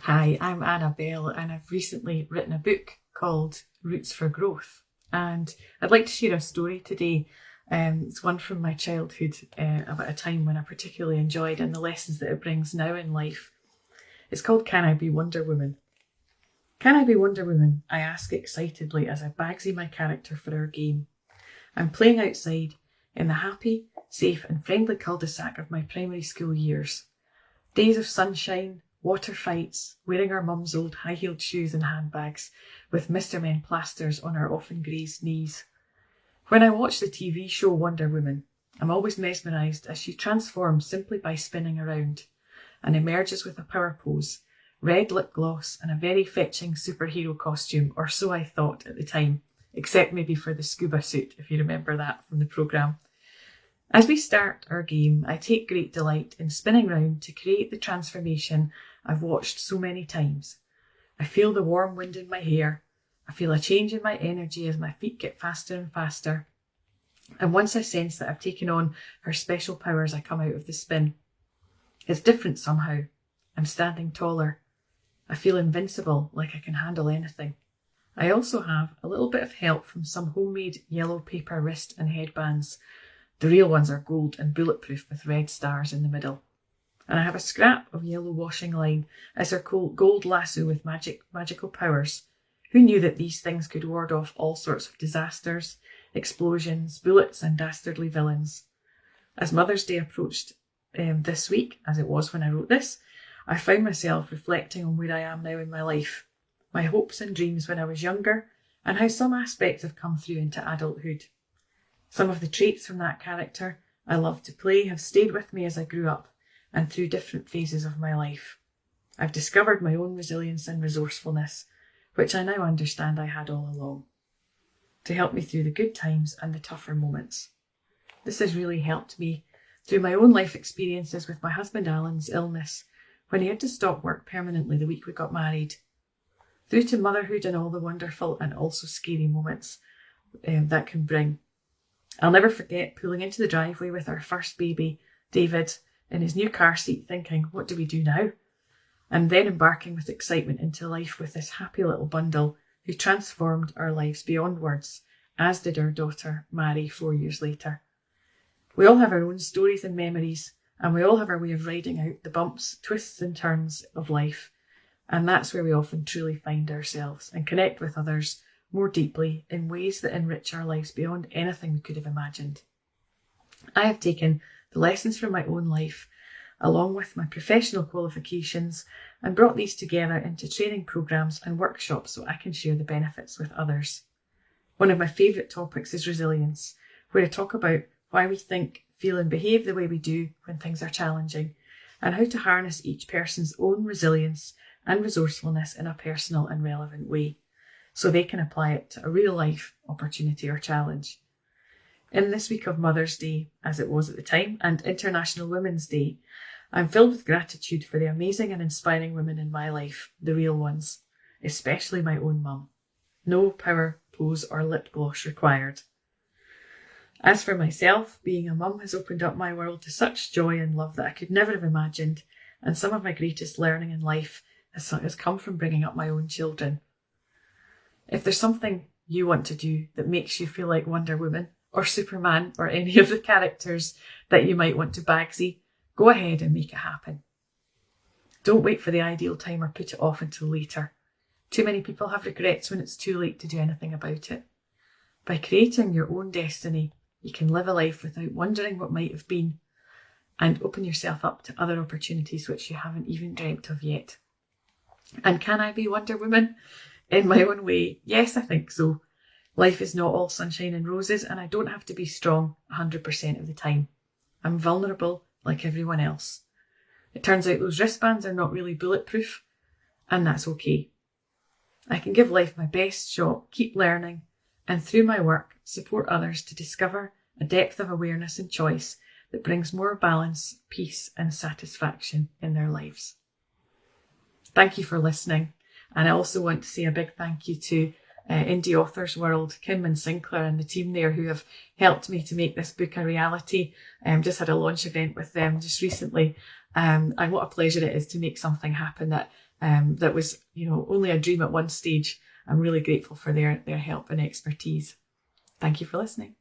Hi, I'm Annabelle and I've recently written a book called Roots for Growth. And I'd like to share a story today. It's one from my childhood about a time when I particularly enjoyed and the lessons that it brings now in life. It's called Can I Be Wonder Woman? Can I be Wonder Woman? I ask excitedly as I bagsy my character for our game. I'm playing outside in the happy, safe and friendly cul-de-sac of my primary school years. Days of sunshine, water fights, wearing our mum's old high-heeled shoes and handbags, with Mr. Men plasters on our often grazed knees. When I watch the TV show Wonder Woman, I'm always mesmerised as she transforms simply by spinning around and emerges with a power pose, red lip gloss and a very fetching superhero costume, or so I thought at the time, except maybe for the scuba suit, if you remember that from the programme. As we start our game, I take great delight in spinning round to create the transformation I've watched so many times. I feel the warm wind in my hair. I feel a change in my energy as my feet get faster and faster. And once I sense that I've taken on her special powers, I come out of the spin. It's different somehow. I'm standing taller. I feel invincible, like I can handle anything. I also have a little bit of help from some homemade yellow paper wrist and headbands. The real ones are gold and bulletproof with red stars in the middle. And I have a scrap of yellow washing line as her gold lasso with magical powers. Who knew that these things could ward off all sorts of disasters, explosions, bullets and dastardly villains? As Mother's Day approached this week, as it was when I wrote this, I found myself reflecting on where I am now in my life, my hopes and dreams when I was younger, and how some aspects have come through into adulthood. Some of the traits from that character I loved to play have stayed with me as I grew up and through different phases of my life. I've discovered my own resilience and resourcefulness, which I now understand I had all along, to help me through the good times and the tougher moments. This has really helped me through my own life experiences with my husband Alan's illness, when he had to stop work permanently the week we got married, through to motherhood and all the wonderful and also scary moments that can bring. I'll never forget pulling into the driveway with our first baby, David, in his new car seat thinking, what do we do now? And then embarking with excitement into life with this happy little bundle who transformed our lives beyond words, as did our daughter, Mary, 4 years later. We all have our own stories and memories, and we all have our way of riding out the bumps, twists and turns of life. And that's where we often truly find ourselves and connect with others more deeply in ways that enrich our lives beyond anything we could have imagined. I have taken the lessons from my own life, along with my professional qualifications, and brought these together into training programmes and workshops so I can share the benefits with others. One of my favourite topics is resilience, where I talk about why we think, feel and behave the way we do when things are challenging, and how to harness each person's own resilience and resourcefulness in a personal and relevant way, so they can apply it to a real life opportunity or challenge. In this week of Mother's Day, as it was at the time, and International Women's Day, I'm filled with gratitude for the amazing and inspiring women in my life, the real ones, especially my own mum. No power pose or lip gloss required. As for myself, being a mum has opened up my world to such joy and love that I could never have imagined, and some of my greatest learning in life has come from bringing up my own children. If there's something you want to do that makes you feel like Wonder Woman or Superman or any of the characters that you might want to bagsy, go ahead and make it happen. Don't wait for the ideal time or put it off until later. Too many people have regrets when it's too late to do anything about it. By creating your own destiny, you can live a life without wondering what might have been and open yourself up to other opportunities which you haven't even dreamt of yet. And can I be Wonder Woman? In my own way, yes, I think so. Life is not all sunshine and roses, and I don't have to be strong 100% of the time. I'm vulnerable like everyone else. It turns out those wristbands are not really bulletproof, and that's okay. I can give life my best shot, keep learning, and through my work, support others to discover a depth of awareness and choice that brings more balance, peace, and satisfaction in their lives. Thank you for listening. And I also want to say a big thank you to Indie Authors World, Kim and Sinclair and the team there who have helped me to make this book a reality. Just had a launch event with them just recently. And what a pleasure it is to make something happen that that was, only a dream at one stage. I'm really grateful for their help and expertise. Thank you for listening.